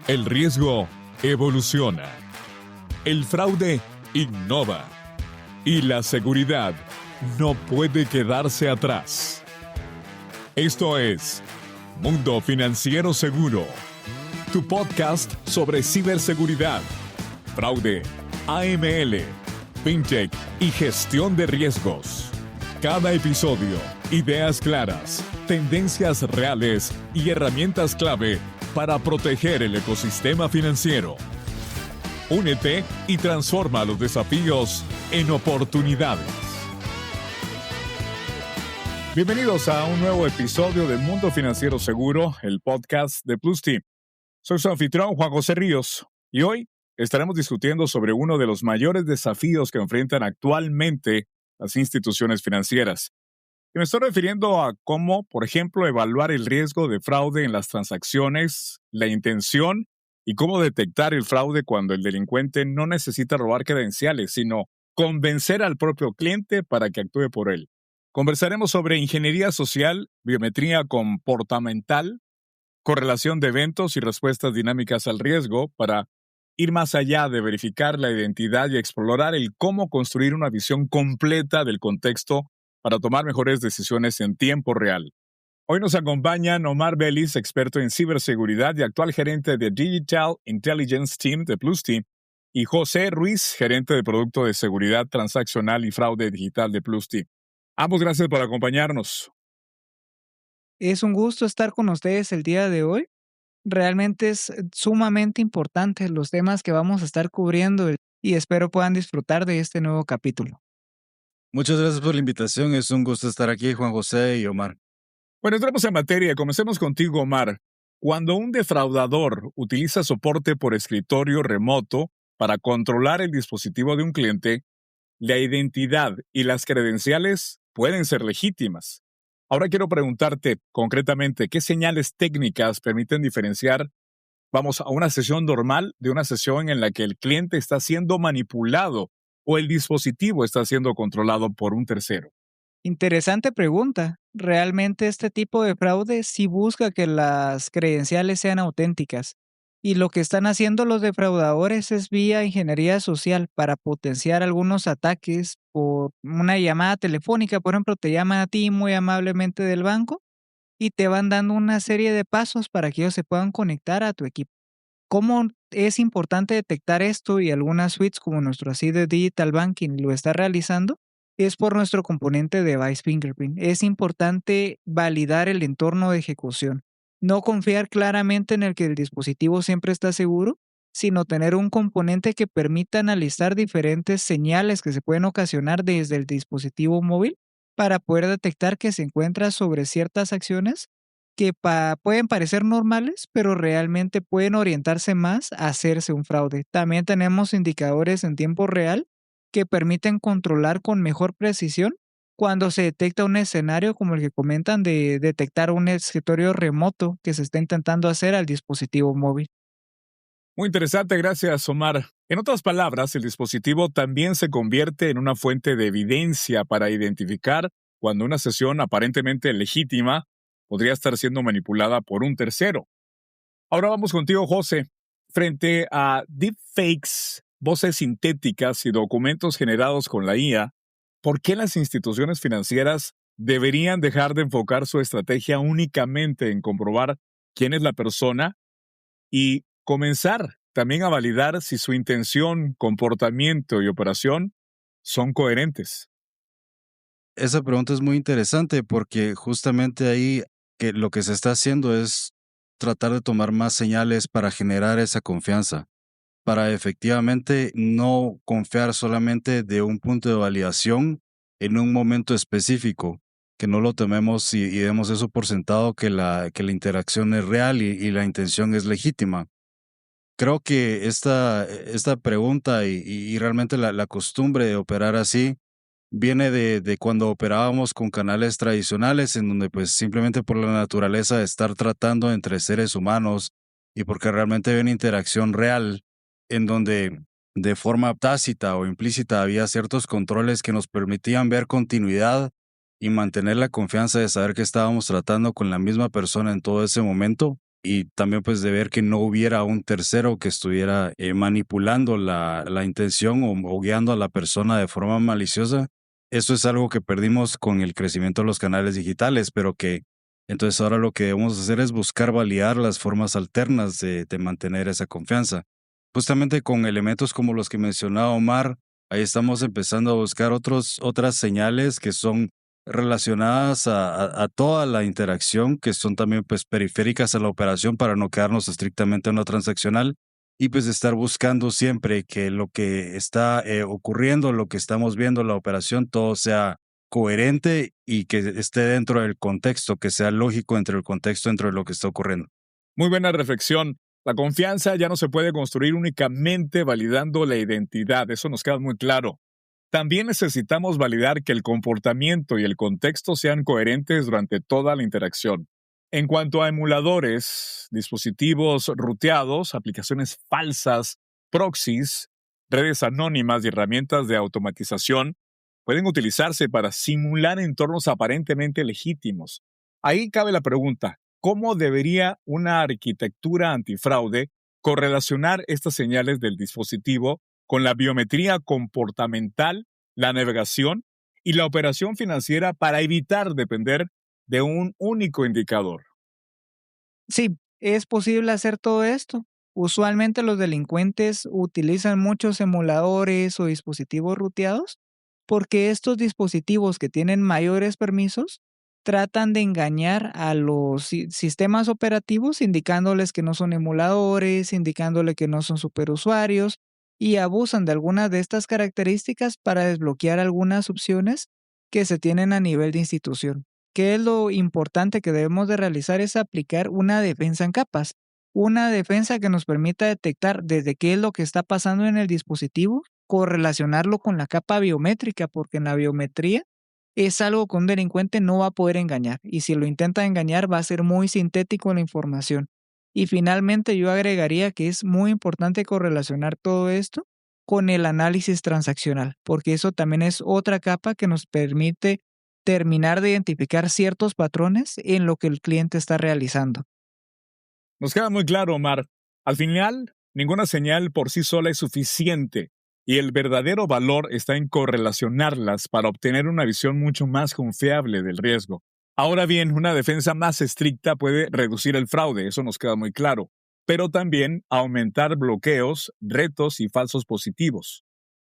El riesgo evoluciona. El fraude innova. Y la seguridad no puede quedarse atrás. Esto es Mundo Financiero Seguro, tu podcast sobre ciberseguridad, fraude, AML, fintech y gestión de riesgos. Cada episodio, ideas claras, tendencias reales y herramientas clave para proteger el ecosistema financiero. Únete y transforma los desafíos en oportunidades. Bienvenidos a un nuevo episodio de Mundo Financiero Seguro, el podcast de Plus Team. Soy su anfitrión, Juan José Ríos, y hoy estaremos discutiendo sobre uno de los mayores desafíos que enfrentan actualmente las instituciones financieras. Y me estoy refiriendo a cómo, por ejemplo, evaluar el riesgo de fraude en las transacciones, la intención y cómo detectar el fraude cuando el delincuente no necesita robar credenciales, sino convencer al propio cliente para que actúe por él. Conversaremos sobre ingeniería social, biometría comportamental, correlación de eventos y respuestas dinámicas al riesgo para ir más allá de verificar la identidad y explorar el cómo construir una visión completa del contexto para tomar mejores decisiones en tiempo real. Hoy nos acompañan Omar Vélez, experto en ciberseguridad y actual gerente de Digital Intelligence Team de Plus Team, y José Ruiz, gerente de producto de seguridad transaccional y fraude digital de Plus Team. Ambos, gracias por acompañarnos. Es un gusto estar con ustedes el día de hoy. Realmente es sumamente importante los temas que vamos a estar cubriendo y espero puedan disfrutar de este nuevo capítulo. Muchas gracias por la invitación. Es un gusto estar aquí, Juan José y Omar. Bueno, entramos en materia. Comencemos contigo, Omar. Cuando un defraudador utiliza soporte por escritorio remoto para controlar el dispositivo de un cliente, la identidad y las credenciales pueden ser legítimas. Ahora quiero preguntarte concretamente, ¿qué señales técnicas permiten diferenciar, a una sesión normal de una sesión en la que el cliente está siendo manipulado o el dispositivo está siendo controlado por un tercero? Interesante pregunta. Realmente este tipo de fraude sí busca que las credenciales sean auténticas. Y lo que están haciendo los defraudadores es vía ingeniería social para potenciar algunos ataques por una llamada telefónica. Por ejemplo, te llaman a ti muy amablemente del banco y te van dando una serie de pasos para que ellos se puedan conectar a tu equipo. ¿Cómo es importante detectar esto y algunas suites como nuestro así de Digital Banking lo está realizando? Es por nuestro componente Device Fingerprint. Es importante validar el entorno de ejecución. No confiar claramente en el que el dispositivo siempre está seguro, sino tener un componente que permita analizar diferentes señales que se pueden ocasionar desde el dispositivo móvil para poder detectar que se encuentra sobre ciertas acciones que pueden parecer normales, pero realmente pueden orientarse más a hacerse un fraude. También tenemos indicadores en tiempo real que permiten controlar con mejor precisión cuando se detecta un escenario como el que comentan de detectar un escritorio remoto que se está intentando hacer al dispositivo móvil. Muy interesante, gracias, Omar. En otras palabras, el dispositivo también se convierte en una fuente de evidencia para identificar cuando una sesión aparentemente legítima podría estar siendo manipulada por un tercero. Ahora vamos contigo, José. Frente a deepfakes, voces sintéticas y documentos generados con la IA, ¿por qué las instituciones financieras deberían dejar de enfocar su estrategia únicamente en comprobar quién es la persona y comenzar también a validar si su intención, comportamiento y operación son coherentes? Esa pregunta es muy interesante porque justamente ahí que lo que se está haciendo es tratar de tomar más señales para generar esa confianza, para efectivamente no confiar solamente de un punto de validación en un momento específico, que no lo tomemos y demos eso por sentado que la interacción es real y la intención es legítima. Creo que esta pregunta y realmente la costumbre de operar así viene de cuando operábamos con canales tradicionales, en donde pues simplemente por la naturaleza de estar tratando entre seres humanos y porque realmente había una interacción real, en donde de forma tácita o implícita había ciertos controles que nos permitían ver continuidad y mantener la confianza de saber que estábamos tratando con la misma persona en todo ese momento. y también pues de ver que no hubiera un tercero que estuviera manipulando la intención o guiando a la persona de forma maliciosa. Eso es algo que perdimos con el crecimiento de los canales digitales, pero que entonces ahora lo que debemos hacer es buscar validar las formas alternas de mantener esa confianza. Justamente con elementos como los que mencionaba Omar, ahí estamos empezando a buscar otras señales que son relacionadas a toda la interacción, que son también pues periféricas a la operación para no quedarnos estrictamente en lo transaccional y pues estar buscando siempre que lo que está ocurriendo, lo que estamos viendo, la operación, todo sea coherente y que esté dentro del contexto, que sea lógico entre el contexto, dentro de lo que está ocurriendo. Muy buena reflexión. La confianza ya no se puede construir únicamente validando la identidad, eso nos queda muy claro. También necesitamos validar que el comportamiento y el contexto sean coherentes durante toda la interacción. En cuanto a emuladores, dispositivos ruteados, aplicaciones falsas, proxies, redes anónimas y herramientas de automatización, pueden utilizarse para simular entornos aparentemente legítimos. Ahí cabe la pregunta: ¿cómo debería una arquitectura antifraude correlacionar estas señales del dispositivo con la biometría comportamental, la navegación y la operación financiera para evitar depender de un único indicador? Sí, es posible hacer todo esto. Usualmente los delincuentes utilizan muchos emuladores o dispositivos ruteados porque estos dispositivos que tienen mayores permisos tratan de engañar a los sistemas operativos indicándoles que no son emuladores, indicándole que no son superusuarios y abusan de algunas de estas características para desbloquear algunas opciones que se tienen a nivel de institución. ¿Qué es lo importante que debemos de realizar? Es aplicar una defensa en capas, una defensa que nos permita detectar desde qué es lo que está pasando en el dispositivo, correlacionarlo con la capa biométrica, porque en la biometría es algo que un delincuente no va a poder engañar, y si lo intenta engañar va a ser muy sintético la información. Y finalmente yo agregaría que es muy importante correlacionar todo esto con el análisis transaccional, porque eso también es otra capa que nos permite terminar de identificar ciertos patrones en lo que el cliente está realizando. Nos queda muy claro, Omar. Al final, ninguna señal por sí sola es suficiente y el verdadero valor está en correlacionarlas para obtener una visión mucho más confiable del riesgo. Ahora bien, una defensa más estricta puede reducir el fraude, eso nos queda muy claro, pero también aumentar bloqueos, retos y falsos positivos.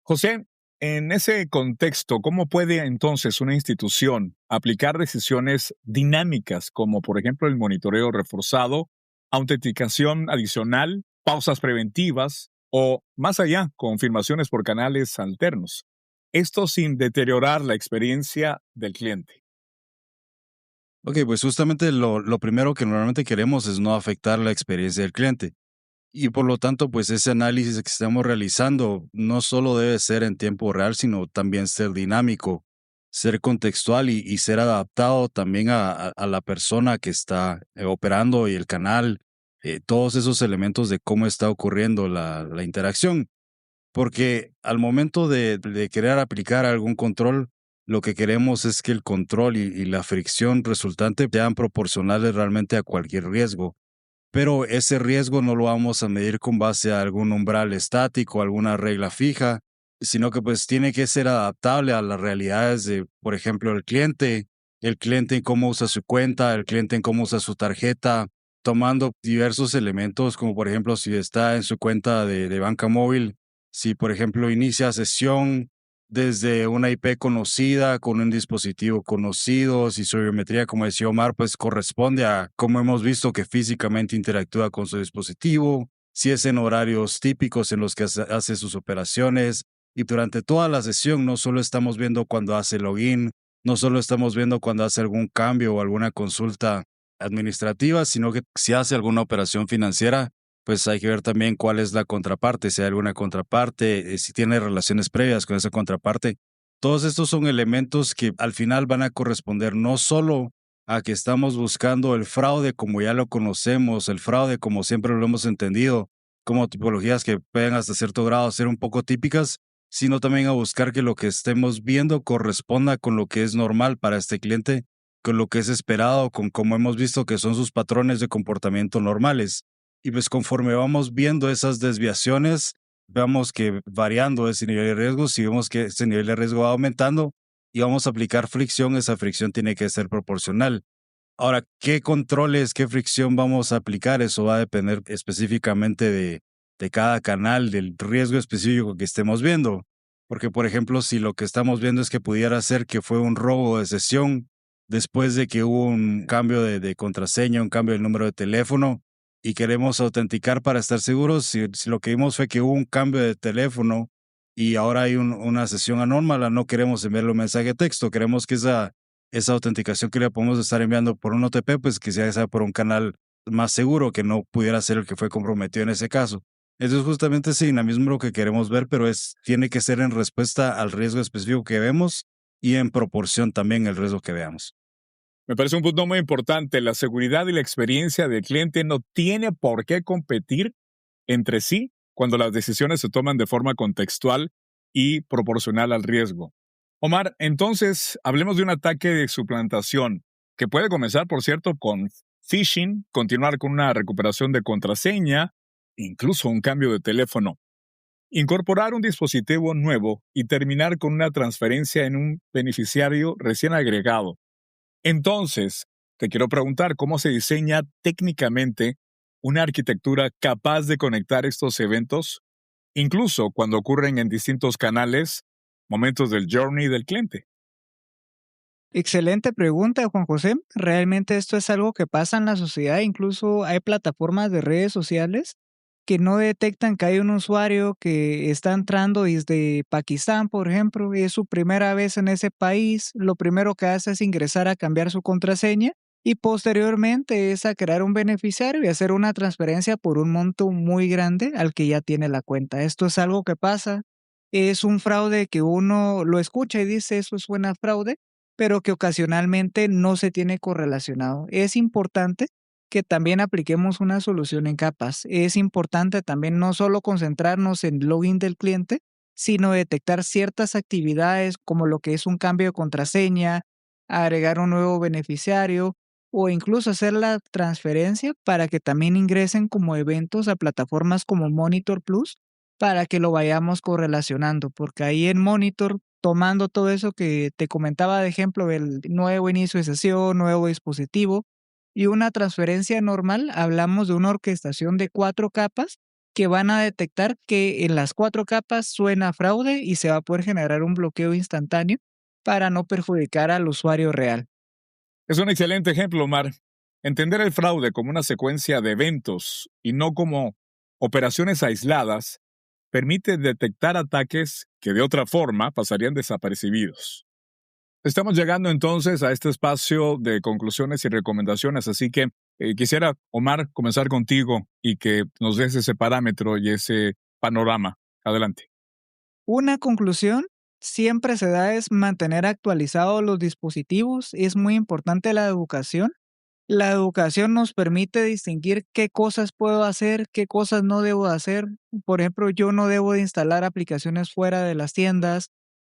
José, en ese contexto, ¿cómo puede entonces una institución aplicar decisiones dinámicas como por ejemplo el monitoreo reforzado, autenticación adicional, pausas preventivas o, más allá, confirmaciones por canales alternos? Esto sin deteriorar la experiencia del cliente. Ok, pues justamente lo primero que normalmente queremos es no afectar la experiencia del cliente. Y por lo tanto, pues ese análisis que estamos realizando no solo debe ser en tiempo real, sino también ser dinámico, ser contextual y ser adaptado también a la persona que está operando y el canal, todos esos elementos de cómo está ocurriendo la interacción. Porque al momento de querer aplicar algún control, lo que queremos es que el control y la fricción resultante sean proporcionales realmente a cualquier riesgo, pero ese riesgo no lo vamos a medir con base a algún umbral estático, alguna regla fija, sino que pues tiene que ser adaptable a las realidades de, por ejemplo, el cliente en cómo usa su cuenta, el cliente en cómo usa su tarjeta, tomando diversos elementos, como por ejemplo si está en su cuenta de banca móvil, si por ejemplo inicia sesión desde una IP conocida, con un dispositivo conocido, si su biometría, como decía Omar, pues corresponde a cómo hemos visto que físicamente interactúa con su dispositivo, si es en horarios típicos en los que hace sus operaciones. Y durante toda la sesión no solo estamos viendo cuando hace login, no solo estamos viendo cuando hace algún cambio o alguna consulta administrativa, sino que si hace alguna operación financiera, pues hay que ver también cuál es la contraparte, si hay alguna contraparte, si tiene relaciones previas con esa contraparte. Todos estos son elementos que al final van a corresponder no solo a que estamos buscando el fraude como ya lo conocemos, el fraude como siempre lo hemos entendido, como tipologías que pueden hasta cierto grado ser un poco típicas, sino también a buscar que lo que estemos viendo corresponda con lo que es normal para este cliente, con lo que es esperado, con cómo hemos visto que son sus patrones de comportamiento normales. Y pues conforme vamos viendo esas desviaciones, vemos que variando ese nivel de riesgo, si vemos que ese nivel de riesgo va aumentando y vamos a aplicar fricción, esa fricción tiene que ser proporcional. Ahora, ¿qué controles, qué fricción vamos a aplicar? Eso va a depender específicamente de cada canal, del riesgo específico que estemos viendo. Porque, por ejemplo, si lo que estamos viendo es que pudiera ser que fue un robo de sesión después de que hubo un cambio de contraseña, un cambio del número de teléfono, y queremos autenticar para estar seguros, si lo que vimos fue que hubo un cambio de teléfono y ahora hay una sesión anómala, no queremos enviarle un mensaje de texto, queremos que esa autenticación que le podemos estar enviando por un OTP, pues que sea por un canal más seguro, que no pudiera ser el que fue comprometido en ese caso. Eso es justamente ese dinamismo lo que queremos ver, pero tiene que ser en respuesta al riesgo específico que vemos y en proporción también el riesgo que veamos. Me parece un punto muy importante. La seguridad y la experiencia del cliente no tiene por qué competir entre sí cuando las decisiones se toman de forma contextual y proporcional al riesgo. Omar, entonces hablemos de un ataque de suplantación que puede comenzar, por cierto, con phishing, continuar con una recuperación de contraseña, incluso un cambio de teléfono, incorporar un dispositivo nuevo y terminar con una transferencia en un beneficiario recién agregado. Entonces, te quiero preguntar cómo se diseña técnicamente una arquitectura capaz de conectar estos eventos, incluso cuando ocurren en distintos canales, momentos del journey del cliente. Excelente pregunta, Juan José. Realmente esto es algo que pasa en la sociedad. Incluso hay plataformas de redes sociales que no detectan que hay un usuario que está entrando desde Pakistán, por ejemplo, y es su primera vez en ese país. Lo primero que hace es ingresar a cambiar su contraseña y posteriormente es a crear un beneficiario y hacer una transferencia por un monto muy grande al que ya tiene la cuenta. Esto es algo que pasa. Es un fraude que uno lo escucha y dice, eso suena a fraude, pero que ocasionalmente no se tiene correlacionado. Es importante que también apliquemos una solución en capas. Es importante también no solo concentrarnos en login del cliente, sino detectar ciertas actividades como lo que es un cambio de contraseña, agregar un nuevo beneficiario o incluso hacer la transferencia para que también ingresen como eventos a plataformas como Monitor Plus para que lo vayamos correlacionando, porque ahí en Monitor, tomando todo eso que te comentaba de ejemplo, el nuevo inicio de sesión, nuevo dispositivo y una transferencia normal, hablamos de una orquestación de 4 capas que van a detectar que en las 4 capas suena fraude y se va a poder generar un bloqueo instantáneo para no perjudicar al usuario real. Es un excelente ejemplo, Omar. Entender el fraude como una secuencia de eventos y no como operaciones aisladas permite detectar ataques que de otra forma pasarían desapercibidos. Estamos llegando entonces a este espacio de conclusiones y recomendaciones, así que quisiera, Omar, comenzar contigo y que nos des ese parámetro y ese panorama. Adelante. Una conclusión siempre se da es mantener actualizados los dispositivos. Es muy importante la educación. La educación nos permite distinguir qué cosas puedo hacer, qué cosas no debo de hacer. Por ejemplo, yo no debo de instalar aplicaciones fuera de las tiendas.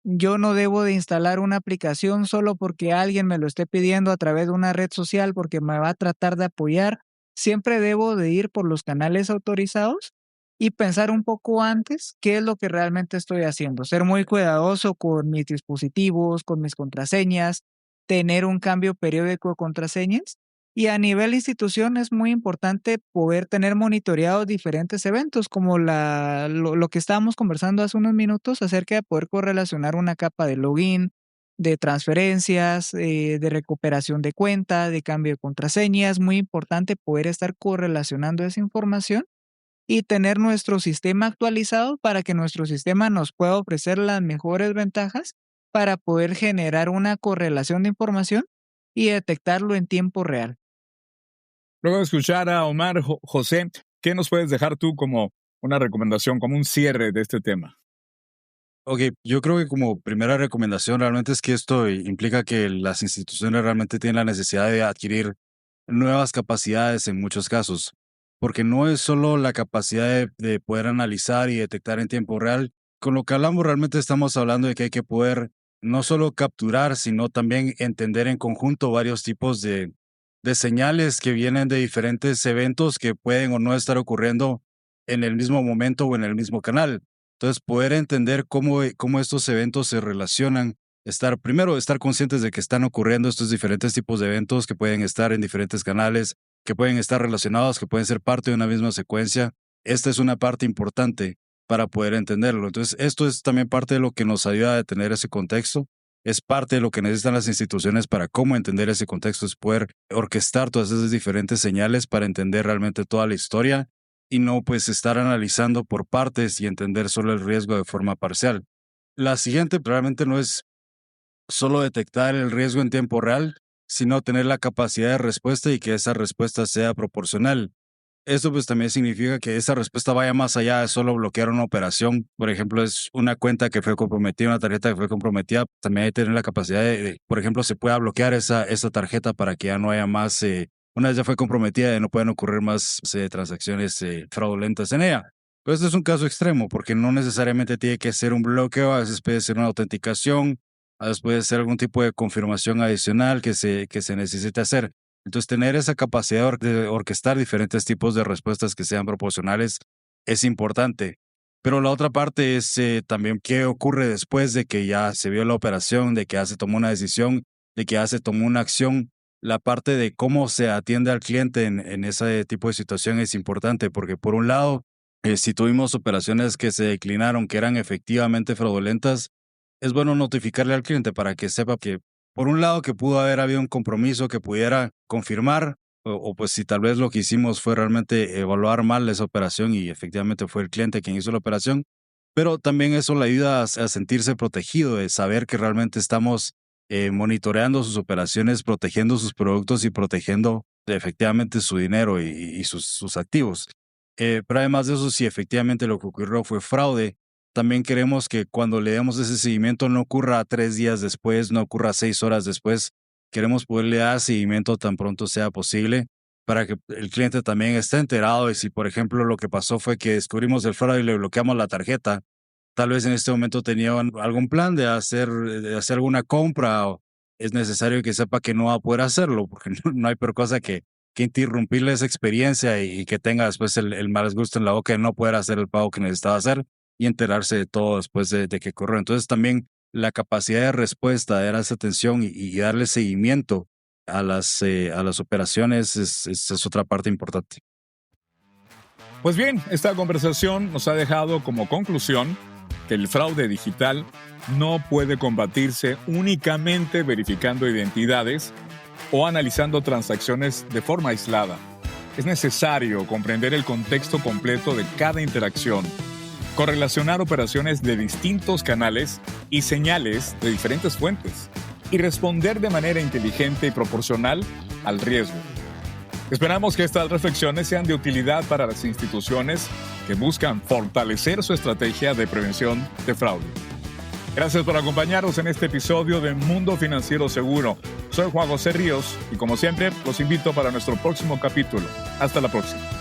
Yo no debo de instalar una aplicación solo porque alguien me lo esté pidiendo a través de una red social porque me va a tratar de apoyar. Siempre debo de ir por los canales autorizados y pensar un poco antes qué es lo que realmente estoy haciendo. Ser muy cuidadoso con mis dispositivos, con mis contraseñas, tener un cambio periódico de contraseñas. Y a nivel institución es muy importante poder tener monitoreados diferentes eventos, como lo que estábamos conversando hace unos minutos acerca de poder correlacionar una capa de login, de transferencias, de recuperación de cuenta, de cambio de contraseña. Es muy importante poder estar correlacionando esa información y tener nuestro sistema actualizado para que nuestro sistema nos pueda ofrecer las mejores ventajas para poder generar una correlación de información y detectarlo en tiempo real. Luego de escuchar a Omar, José, ¿qué nos puedes dejar tú como una recomendación, como un cierre de este tema? Ok, yo creo que como primera recomendación realmente es que esto implica que las instituciones realmente tienen la necesidad de adquirir nuevas capacidades en muchos casos, porque no es solo la capacidad de poder analizar y detectar en tiempo real. Con lo que hablamos realmente estamos hablando de que hay que poder no solo capturar, sino también entender en conjunto varios tipos de señales que vienen de diferentes eventos que pueden o no estar ocurriendo en el mismo momento o en el mismo canal. Entonces, poder entender cómo estos eventos se relacionan, primero, estar conscientes de que están ocurriendo estos diferentes tipos de eventos que pueden estar en diferentes canales, que pueden estar relacionados, que pueden ser parte de una misma secuencia. Esta es una parte importante para poder entenderlo. Entonces, esto es también parte de lo que nos ayuda a tener ese contexto. Es parte de lo que necesitan las instituciones para cómo entender ese contexto, es poder orquestar todas esas diferentes señales para entender realmente toda la historia y no pues estar analizando por partes y entender solo el riesgo de forma parcial. La siguiente realmente no es solo detectar el riesgo en tiempo real, sino tener la capacidad de respuesta y que esa respuesta sea proporcional. Esto pues también significa que esa respuesta vaya más allá de solo bloquear una operación. Por ejemplo, es una cuenta que fue comprometida, una tarjeta que fue comprometida. También hay que tener la capacidad por ejemplo, se pueda bloquear esa tarjeta para que ya no haya más, una vez ya fue comprometida, ya no pueden ocurrir más transacciones fraudulentas en ella. Pero este es un caso extremo porque no necesariamente tiene que ser un bloqueo, a veces puede ser una autenticación, a veces puede ser algún tipo de confirmación adicional que se necesite hacer. Entonces, tener esa capacidad de orquestar diferentes tipos de respuestas que sean proporcionales es importante. Pero la otra parte es también qué ocurre después de que ya se vio la operación, de que ya se tomó una decisión, de que ya se tomó una acción. La parte de cómo se atiende al cliente en ese tipo de situación es importante, porque por un lado, si tuvimos operaciones que se declinaron, que eran efectivamente fraudulentas, es bueno notificarle al cliente para que sepa que, por un lado, que pudo haber habido un compromiso que pudiera confirmar, o pues si tal vez lo que hicimos fue realmente evaluar mal esa operación y efectivamente fue el cliente quien hizo la operación, pero también eso le ayuda a sentirse protegido, de saber que realmente estamos monitoreando sus operaciones, protegiendo sus productos y protegiendo efectivamente su dinero y sus activos. Pero además de eso, si efectivamente lo que ocurrió fue fraude, también queremos que cuando le demos ese seguimiento no ocurra 3 días después, no ocurra 6 horas después. Queremos poderle dar seguimiento tan pronto sea posible para que el cliente también esté enterado. Y si, por ejemplo, lo que pasó fue que descubrimos el fraude y le bloqueamos la tarjeta, tal vez en este momento tenían algún plan de hacer alguna compra, o es necesario que sepa que no va a poder hacerlo, porque no hay peor cosa que interrumpirle esa experiencia y que tenga después el mal gusto en la boca de no poder hacer el pago que necesitaba hacer y enterarse de todo después de que ocurrió. Entonces también la capacidad de respuesta, de dar esa atención y darle seguimiento a las operaciones es otra parte importante. Pues bien, esta conversación nos ha dejado como conclusión que el fraude digital no puede combatirse únicamente verificando identidades o analizando transacciones de forma aislada. Es necesario comprender el contexto completo de cada interacción, correlacionar operaciones de distintos canales y señales de diferentes fuentes, y responder de manera inteligente y proporcional al riesgo. Esperamos que estas reflexiones sean de utilidad para las instituciones que buscan fortalecer su estrategia de prevención de fraude. Gracias por acompañarnos en este episodio de Mundo Financiero Seguro. Soy Juan José Ríos y como siempre los invito para nuestro próximo capítulo. Hasta la próxima.